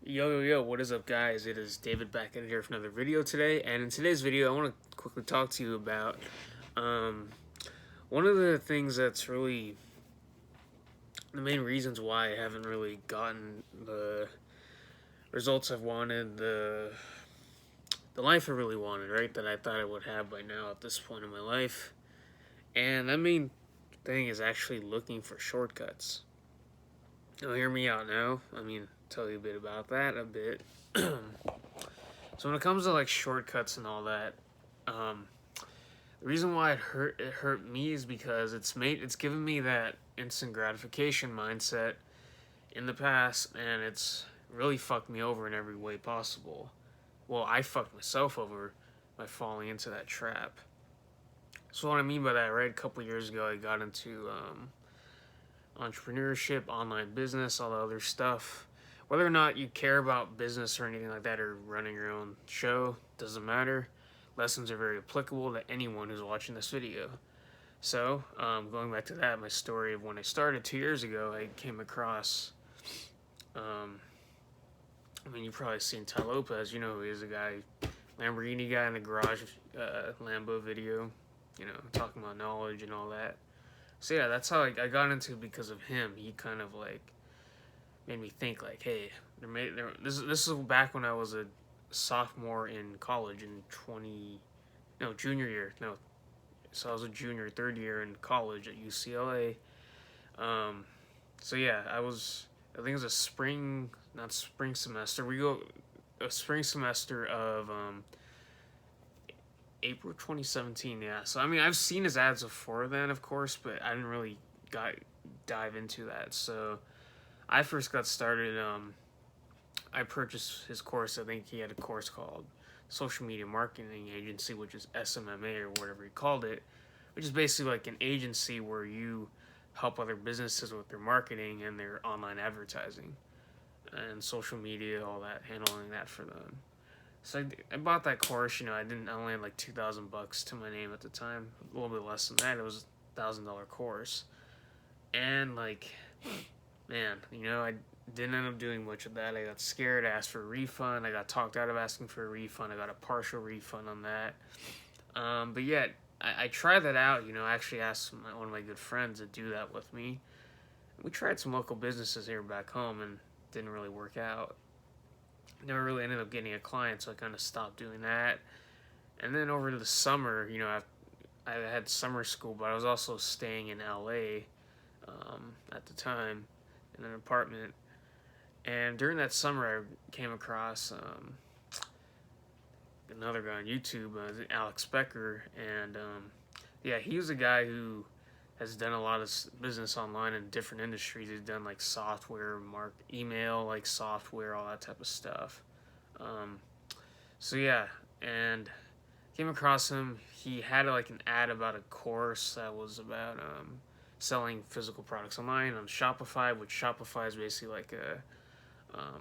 Yo, what is up, guys? It is David back in here for another video today. And in today's video, I want to quickly talk to you about um, one of the things that's really the main reasons why I haven't really gotten the results I've wanted, the life I really wanted, right? That I thought I would have by now at this point in my life. And that main thing is actually looking for shortcuts. Now, hear me out now. Tell you a bit about that a bit. So when it comes to like shortcuts and all that, the reason why it hurt me is because it's given me that instant gratification mindset in the past, and it's really fucked me over in every way possible. Well, I fucked myself over by falling into that trap. So what I mean by that, right? A couple years ago, I got into entrepreneurship, online business, all the other stuff. Whether or not you care about business or anything like that, or running your own show, doesn't matter. Lessons are very applicable to anyone who's watching this video. So, going back to that, my story of when I started 2 years ago, I came across, you've probably seen Tai Lopez, you know who he is, a guy, Lamborghini guy in the garage, Lambo video, talking about knowledge and all that. So yeah, that's how I got into it because of him. He kind of like made me think like, hey, this is back when I was a sophomore in college in junior year. No, so I was a junior, third year in college at UCLA. So yeah, I think it was not spring semester. We go a spring semester of April 2017. Yeah. So I've seen his ads before then, of course, but I didn't really dive into that. So I first got started. I purchased his course. I think he had a course called Social Media Marketing Agency, which is SMMA or whatever he called it, which is basically like an agency where you help other businesses with their marketing and their online advertising and social media, all that, handling that for them. So I bought that course. I only had like $2,000 to my name at the time, a little bit less than that. It was $1,000 course, and like, man, I didn't end up doing much of that. I got scared, I asked for a refund. I got talked out of asking for a refund. I got a partial refund on that. But yet, I tried that out. I actually asked one of my good friends to do that with me. We tried some local businesses here back home, and didn't really work out. Never really ended up getting a client, so I kind of stopped doing that. And then over the summer, I had summer school, but I was also staying in LA at the time in an apartment. And during that summer, I came across another guy on YouTube, Alex Becker, and yeah, he was a guy who has done a lot of business online in different industries. He's done like software, email, like software, all that type of stuff. So yeah, and came across him. He had like an ad about a course that was about selling physical products online on Shopify, which Shopify is basically like a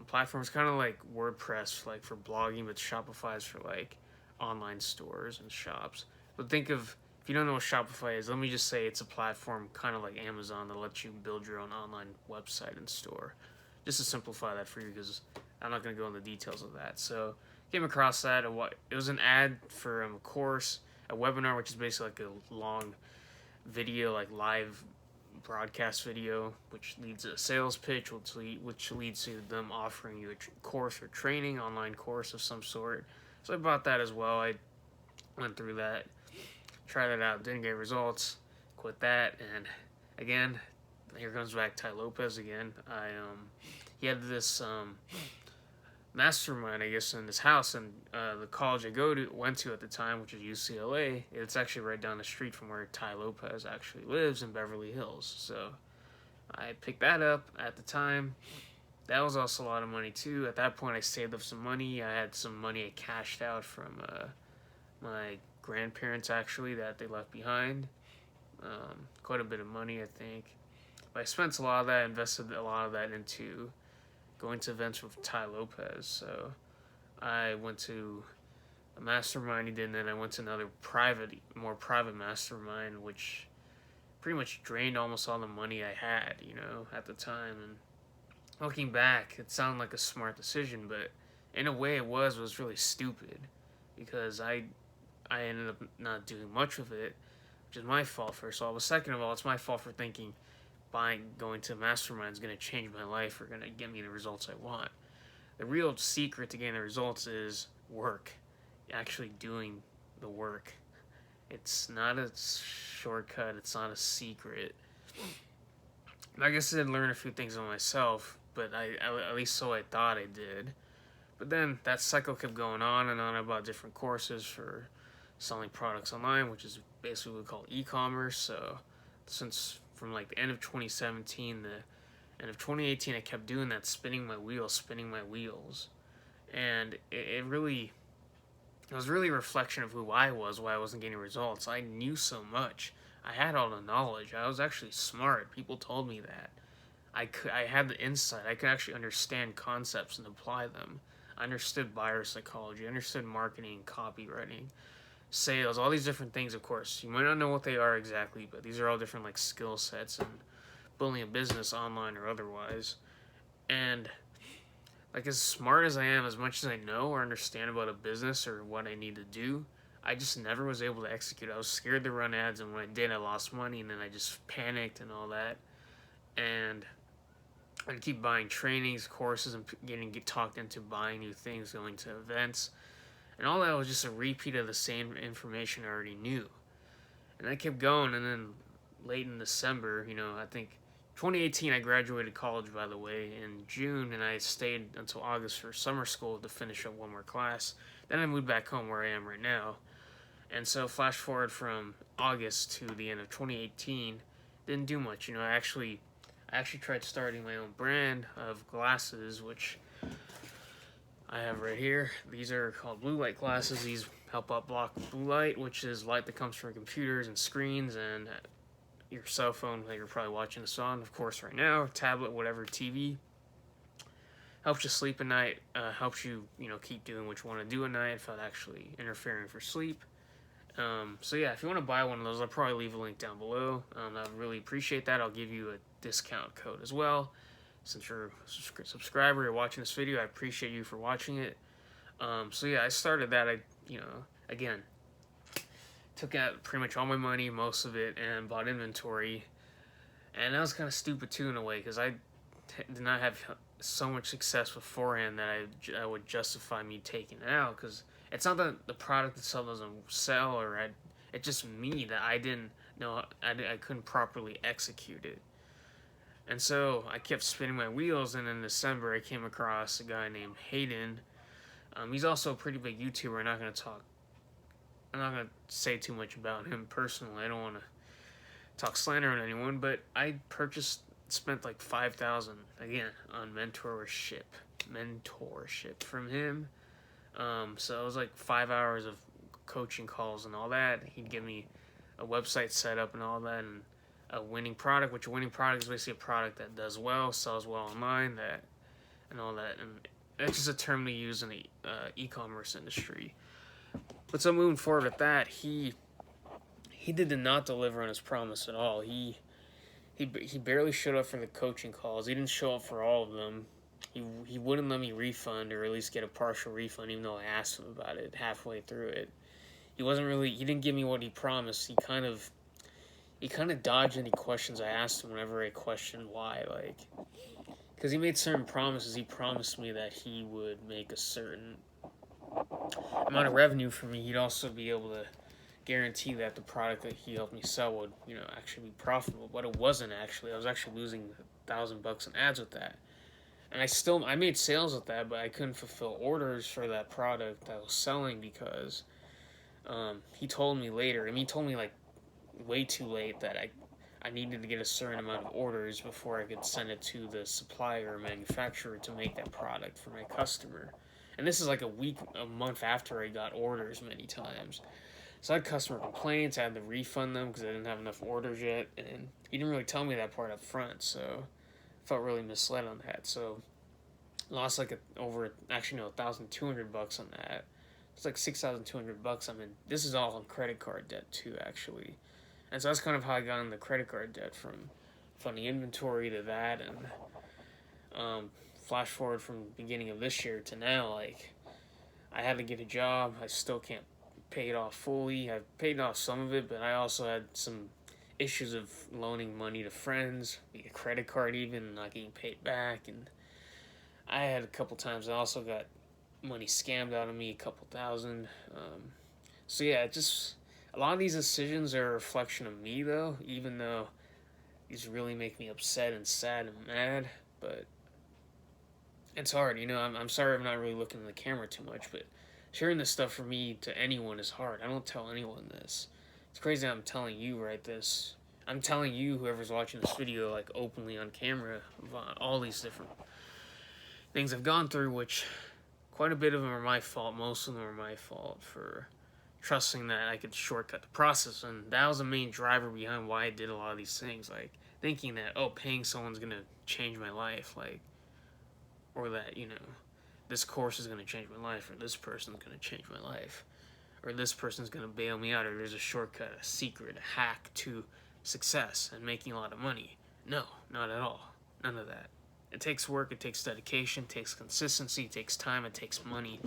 platform. It's kind of like WordPress, like for blogging, but Shopify is for like online stores and shops. But if you don't know what Shopify is, let me just say it's a platform kind of like Amazon that lets you build your own online website and store. Just to simplify that for you, because I'm not going to go into the details of that. So came across that. It was an ad for a course, a webinar, which is basically like a long video, like live broadcast video, which leads to a sales pitch, which leads to them offering you a course or training, online course of some sort. So I bought that as well. I went through that, tried it out, didn't get results, quit that, and again, here comes back Tai Lopez again. He had this mastermind, I guess, in his house, and the college I went to at the time, which is UCLA. It's actually right down the street from where Tai Lopez actually lives in Beverly Hills. So I picked that up at the time. That was also a lot of money too. At that point, I saved up some money. I had some money I cashed out from my grandparents, actually, that they left behind. Quite a bit of money, I think. But I spent a lot of that, invested a lot of that into going to events with Tai Lopez. So I went to a mastermind he did, and then I went to another more private mastermind, which pretty much drained almost all the money I had, at the time. And looking back, it sounded like a smart decision, but in a way, it was really stupid because I ended up not doing much of it, which is my fault first of all. But second of all, it's my fault for thinking going to a mastermind is going to change my life or going to get me the results I want. The real secret to getting the results is work, actually doing the work. It's not a shortcut. It's not a secret. I guess I did learn a few things on myself, but at least so I thought I did. But then that cycle kept going on and on about different courses for selling products online, which is basically what we call e-commerce. So since from like the end of 2017, the end of 2018, I kept doing that, spinning my wheels. And it was really a reflection of who I was, why I wasn't getting results. I knew so much. I had all the knowledge. I was actually smart. People told me that. I had the insight. I could actually understand concepts and apply them. I understood buyer psychology. I understood marketing, copywriting, sales, all these different things, of course. You might not know what they are exactly, but these are all different like skill sets and building a business online or otherwise. And like as smart as I am, as much as I know or understand about a business or what I need to do, I just never was able to execute. I was scared to run ads, and when I did, I lost money, and then I just panicked and all that. And I'd keep buying trainings, courses, and get talked into buying new things, going to events, and all that was just a repeat of the same information I already knew. And I kept going, and then late in December, I think 2018, I graduated college, by the way, in June, and I stayed until August for summer school to finish up one more class. Then I moved back home where I am right now. And so flash forward from August to the end of 2018, didn't do much. I actually tried starting my own brand of glasses, which I have right here. These are called blue light glasses. These help out block blue light, which is light that comes from computers and screens and your cell phone that you're probably watching this on, of course, right now, tablet, whatever, TV. Helps you sleep at night. Helps you, keep doing what you want to do at night without actually interfering for sleep. So yeah, if you want to buy one of those, I'll probably leave a link down below. I'd really appreciate that. I'll give you a discount code as well. Since you're a subscriber, you're watching this video, I appreciate you for watching it. So yeah, I started that. Again, took out pretty much all my money, most of it, and bought inventory. And that was kind of stupid too in a way, because I did not have so much success beforehand that I would justify me taking it out, because it's not that the product itself doesn't sell, it's just me that I didn't know, I couldn't properly execute it. And so I kept spinning my wheels, and in December I came across a guy named Hayden. He's also a pretty big YouTuber. I'm not going to say too much about him personally. I don't want to talk slander on anyone, but I spent like $5,000 again on mentorship from him. So it was like 5 hours of coaching calls and all that. He'd give me a website set up and all that, and a winning product, which a winning product is basically a product that does well, sells well online, and all that. And it's just a term they use in the e-commerce industry. But so moving forward with that, he did not deliver on his promise at all. He barely showed up for the coaching calls. He didn't show up for all of them. He wouldn't let me refund, or at least get a partial refund, even though I asked him about it halfway through it. He didn't give me what he promised. He kind of dodged any questions I asked him whenever I questioned why, because he made certain promises. He promised me that he would make a certain amount of revenue for me. He'd also be able to guarantee that the product that he helped me sell would, actually be profitable. But it wasn't actually. I was actually losing $1,000 in ads with that. And I made sales with that, but I couldn't fulfill orders for that product I was selling because he told me later, he told me like way too late that I needed to get a certain amount of orders before I could send it to the supplier or manufacturer to make that product for my customer. And this is like a month after I got orders many times. So I had customer complaints. I had to refund them because I didn't have enough orders yet. And he didn't really tell me that part up front, so I felt really misled on that. So I lost like $1,200 on that. It's like $6,200. This is all on credit card debt too, actually. And so that's kind of how I got into credit card debt, from funding inventory to that. And Flash forward from the beginning of this year to now, like, I had to get a job. I still can't pay it off fully. I've paid off some of it, but I also had some issues of loaning money to friends, a credit card even, not getting paid back. And I had a couple times I also got money scammed out of me, a couple thousand. So yeah, just a lot of these decisions are a reflection of me, though, even though these really make me upset and sad and mad. But it's hard, you know. I'm sorry I'm not really looking in the camera too much, but sharing this stuff for me to anyone is hard. I don't tell anyone this. It's crazy I'm telling you this. I'm telling you, whoever's watching this video, like, openly on camera about all these different things I've gone through, which quite a bit of them are my fault. Most of them are my fault for trusting that I could shortcut the process, and that was the main driver behind why I did a lot of these things, like thinking that, oh, paying someone's gonna change my life, like, or that, you know, this course is gonna change my life, or this person's gonna change my life, or this person's gonna bail me out, or there's a shortcut, a secret, a hack to success and making a lot of money. No, not at all. None of that. It takes work, it takes dedication, it takes consistency, it takes time, it takes money.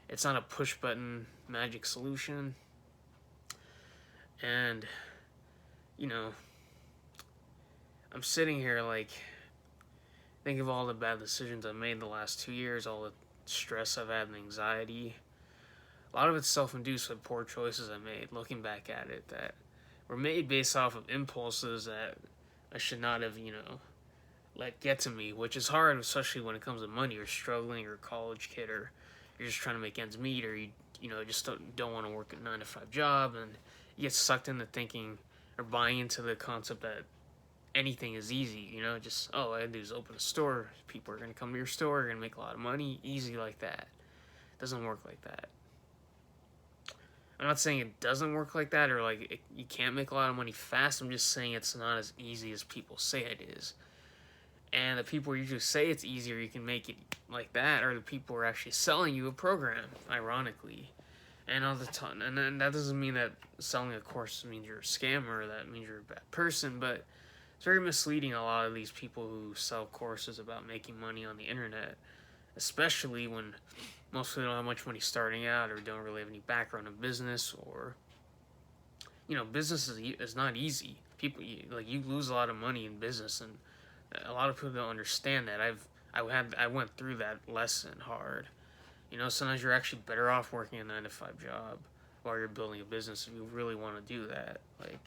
It's not a push button magic solution. And, you know, I'm sitting here, like, think of all the bad decisions I've made the last 2 years, all the stress I've had and anxiety. A lot of it's self-induced with poor choices I made, looking back at it, that were made based off of impulses that I should not have, you know, let get to me, which is hard, especially when it comes to money. You're struggling, you're a college kid, or you're just trying to make ends meet, or you know, just don't want to work a 9-to-5 job, and you get sucked into thinking or buying into the concept that anything is easy, you know, just, oh, all I do is open a store, people are going to come to your store, you're going to make a lot of money, easy like that. It doesn't work like that. I'm not saying it doesn't work like that, or like you can't make a lot of money fast. I'm just saying it's not as easy as people say it is. And the people who usually say it's easier, you can make it like that, are the people who are actually selling you a program, ironically. And all the time, and then that doesn't mean that selling a course means you're a scammer, that means you're a bad person, but it's very misleading, a lot of these people who sell courses about making money on the internet, especially when most of them don't have much money starting out, or don't really have any background in business, or, you know, business is not easy. People, you lose a lot of money in business, and a lot of people don't understand that. I went through that lesson hard. You know, sometimes you're actually better off working a 9-to-5 job while you're building a business if you really want to do that. Like,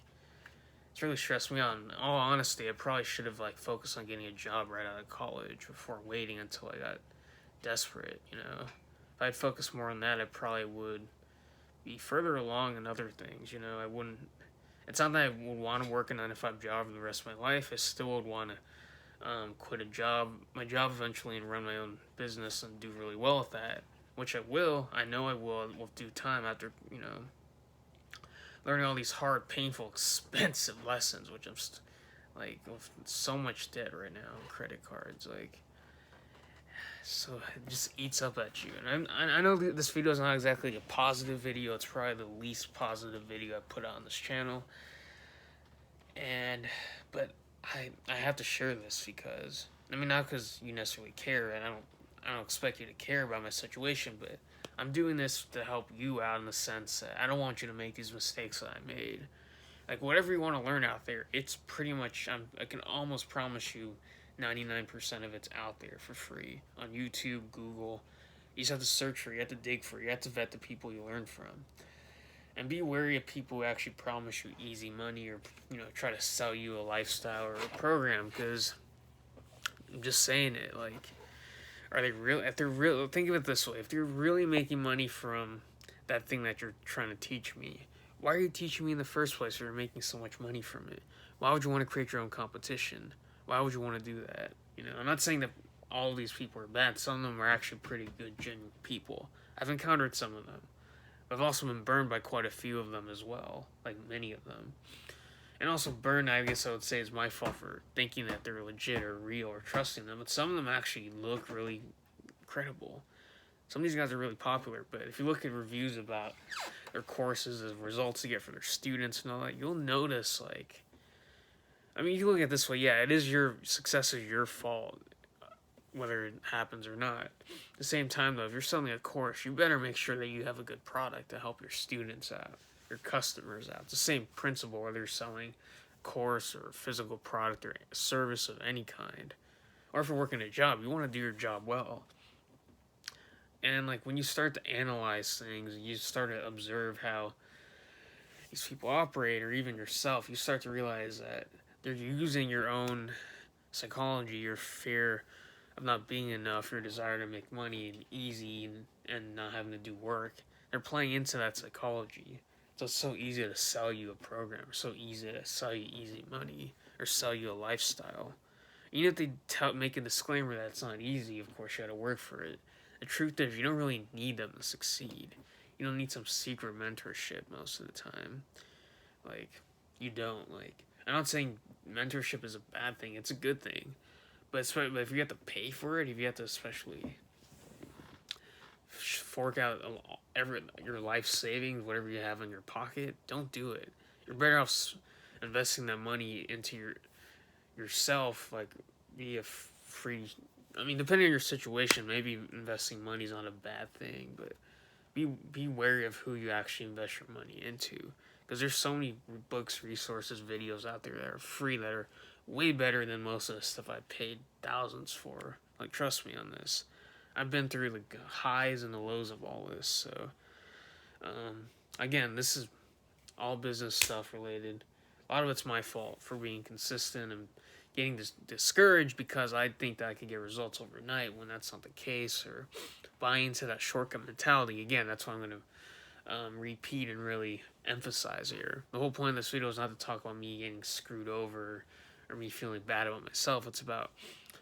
it's really stressed me out. In all honesty, I probably should have, like, focused on getting a job right out of college before waiting until I got desperate, you know. If I'd focused more on that, I probably would be further along in other things, you know. I wouldn't, it's not that I would want to work a 9-to-5 job for the rest of my life. I still would want to quit my job eventually, and run my own business and do really well with that, which I will. I know I will with due time, after, you know, learning all these hard, painful, expensive lessons, which I'm like, with so much debt right now, credit cards, like, so it just eats up at you. And I know this video is not exactly a positive video. It's probably the least positive video I put out on this channel, but I have to share this because, I mean, not because you necessarily care, and I don't expect you to care about my situation, but I'm doing this to help you out, in the sense that I don't want you to make these mistakes that I made. Like, whatever you want to learn out there, it's pretty much, I can almost promise you 99% of it's out there for free on YouTube, Google. You just have to search for it, you have to dig for it, you have to vet the people you learn from. And be wary of people who actually promise you easy money, or, you know, try to sell you a lifestyle or a program, because I'm just saying it, like, are they real? If they're real, think of it this way: if they're really making money from that thing that you're trying to teach me, why are you teaching me in the first place if you're making so much money from it? Why would you want to create your own competition? Why would you want to do that? You know, I'm not saying that all of these people are bad. Some of them are actually pretty good, genuine people. I've encountered some of them. I've also been burned by quite a few of them as well, like many of them. And also burned, I guess I would say, is my fault for thinking that they're legit or real or trusting them. But some of them actually look really credible. Some of these guys are really popular, but if you look at reviews about their courses, the results they get for their students and all that, you'll notice, like, I mean, you look at it this way, yeah, it is your success is your fault. whether it happens or not. At the same time, though, if you're selling a course, you better make sure that you have a good product to help your students out, your customers out. It's the same principle whether you're selling a course or a physical product or a service of any kind. Or if you're working a job, you want to do your job well. And like when you start to analyze things, you start to observe how these people operate, or even yourself, you start to realize that they're using your own psychology, your fear of not being enough, your desire to make money and easy and not having to do work. They're playing into that psychology. So it's so easy to sell you a program, or so easy to sell you easy money, or sell you a lifestyle. Even if they make a disclaimer that it's not easy, of course you got to work for it. The truth is, you don't really need them to succeed. You don't need some secret mentorship most of the time. Like, you don't. Like, I'm not saying mentorship is a bad thing. It's a good thing. But if you have to pay for it, if you have to especially fork out your life savings, whatever you have in your pocket, don't do it. You're better off investing that money into yourself, like via free. I mean, depending on your situation, maybe investing money is not a bad thing, but be wary of who you actually invest your money into, because there's so many books, resources, videos out there that are free that are way better than most of the stuff I paid thousands for. Like, trust me on this. I've been through the highs and the lows of all this. So, again, this is all business stuff related. A lot of it's my fault for being consistent and getting discouraged because I think that I could get results overnight when that's not the case, or buying into that shortcut mentality. Again, that's what I'm going to repeat and really emphasize here. The whole point of this video is not to talk about me getting screwed over or me feeling bad about myself. It's about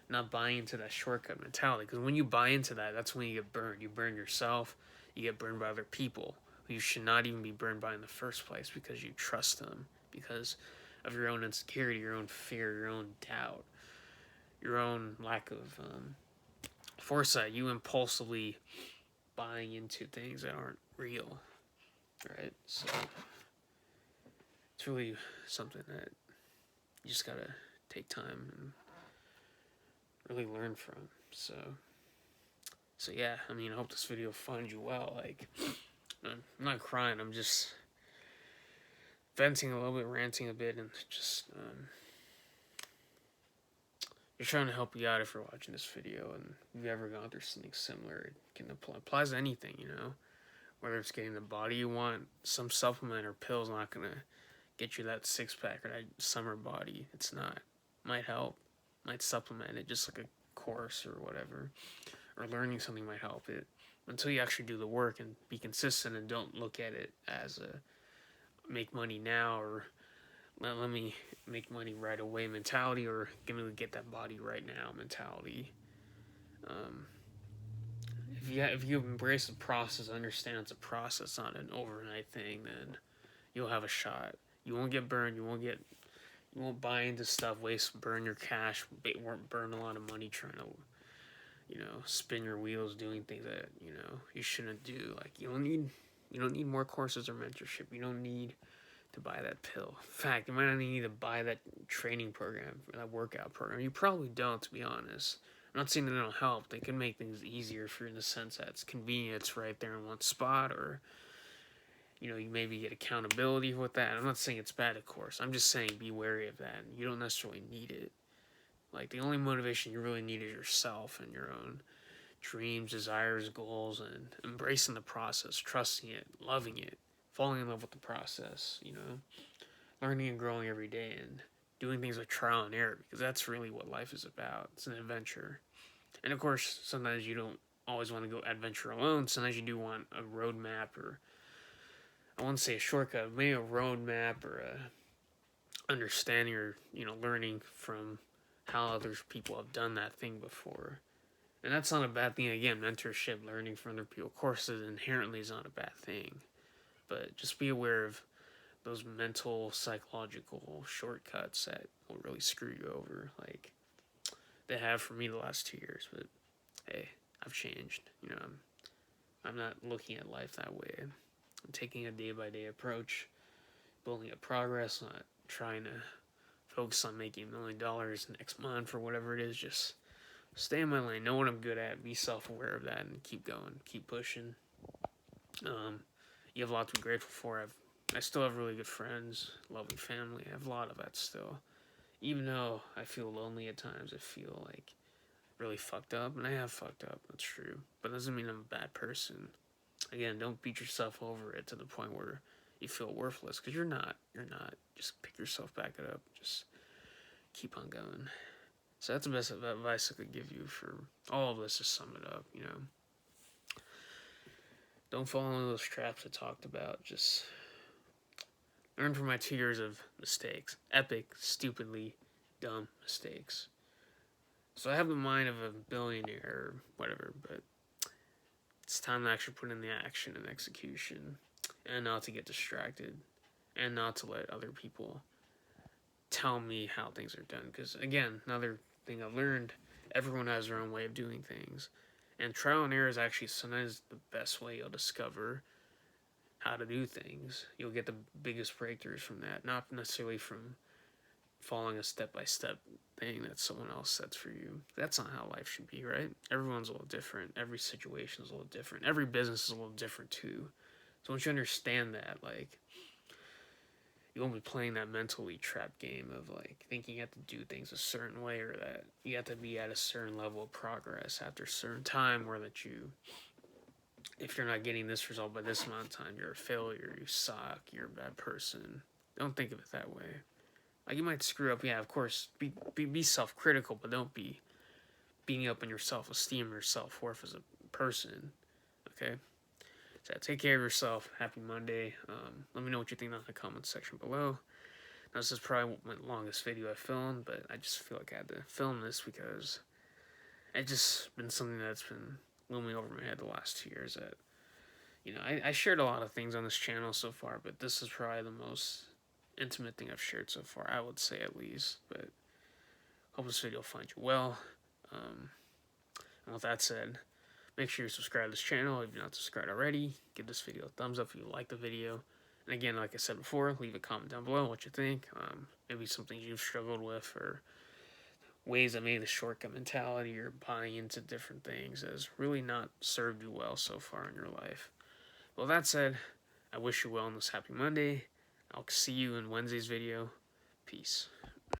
not buying into that shortcut mentality, because when you buy into that, that's when you get burned. You burn yourself, you get burned by other people who you should not even be burned by in the first place, because you trust them, because of your own insecurity, your own fear, your own doubt, your own lack of foresight. You impulsively buying into things that aren't real, right? So it's really something that you just gotta take time and really learn from. So yeah, I mean, I hope this video finds you well. Like, I'm not crying, I'm just venting a little bit, ranting a bit, and just trying to help you out if you're watching this video and you've ever gone through something similar. It can applies to anything, you know, whether it's getting the body you want. Some supplement or pill's not gonna get you that six-pack or that summer body. It's not. Might help, might supplement it, just like a course or whatever, or learning something might help it, until you actually do the work and be consistent and don't look at it as a make money now, or let me make money right away mentality, or gonna get that body right now mentality. If you embrace the process, understand it's a process, not an overnight thing, then you'll have a shot. You won't get burned. You won't buy into stuff, burn your cash, burn a lot of money trying to, spin your wheels doing things that you shouldn't do. Like, you don't need more courses or mentorship. You don't need to buy that pill. In fact, you might not need to buy that training program, or that workout program. You probably don't, to be honest. I'm not saying that they don't help. They can make things easier for you, in the sense that it's convenient, it's right there in one spot, or you maybe get accountability with that. I'm not saying it's bad, of course. I'm just saying be wary of that. You don't necessarily need it. Like, the only motivation you really need is yourself and your own dreams, desires, goals, and embracing the process, trusting it, loving it, falling in love with the process, learning and growing every day, and doing things like trial and error, because that's really what life is about. It's an adventure. And of course, sometimes you don't always want to go adventure alone. Sometimes you do want a roadmap, or I wouldn't say a shortcut, maybe a roadmap, or a understanding, or learning from how other people have done that thing before. And that's not a bad thing. Again, mentorship, learning from other people, courses inherently is not a bad thing. But just be aware of those mental, psychological shortcuts that will really screw you over. Like, they have for me the last 2 years. But hey, I've changed. I'm not looking at life that way. I'm taking a day-by-day approach, building up progress, not trying to focus on making $1 million next month or whatever it is. Just stay in my lane, know what I'm good at, be self-aware of that, and keep going, keep pushing. You have a lot to be grateful for. I still have really good friends, loving family. I have a lot of that still. Even though I feel lonely at times, I feel like really fucked up, and I have fucked up. That's true, but it doesn't mean I'm a bad person. Again, don't beat yourself over it to the point where you feel worthless, because you're not. You're not. Just pick yourself back up. Just keep on going. So that's the best advice I could give you for all of this. To sum it up, don't fall into those traps I talked about. Just learn from my 2 years of mistakes. Epic, stupidly dumb mistakes. So I have the mind of a billionaire or whatever, but it's time to actually put in the action and execution, and not to get distracted, and not to let other people tell me how things are done. Because again, another thing I've learned, everyone has their own way of doing things, and trial and error is actually sometimes the best way you'll discover how to do things. You'll get the biggest breakthroughs from that, not necessarily from following a step-by-step thing that someone else sets for you. That's not how life should be, right? Everyone's a little different. Every situation is a little different. Every business is a little different too. So once you understand that, like, you won't be playing that mentally trapped game of like thinking you have to do things a certain way, or that you have to be at a certain level of progress after a certain time, or that if you're not getting this result by this amount of time, you're a failure, you suck, you're a bad person. Don't think of it that way. Like, you might screw up, yeah, of course, be self-critical, but don't be beating up on your self-esteem or your self-worth as a person, okay? So take care of yourself. Happy Monday. Let me know what you think in the comments section below. Now, this is probably my longest video I filmed, but I just feel like I had to film this because it's just been something that's been looming over my head the last 2 years. That, I shared a lot of things on this channel so far, but this is probably the most intimate thing I've shared so far, I would say, at least. But hope this video will find you well. And with that said, make sure you subscribe to this channel if you're not subscribed already. Give this video a thumbs up if you like the video. And again, like I said before, leave a comment down below what you think. Maybe something you've struggled with, or ways that maybe the shortcut mentality or buying into different things has really not served you well so far in your life. Well, that said, I wish you well on this happy Monday. I'll see you in Wednesday's video. Peace.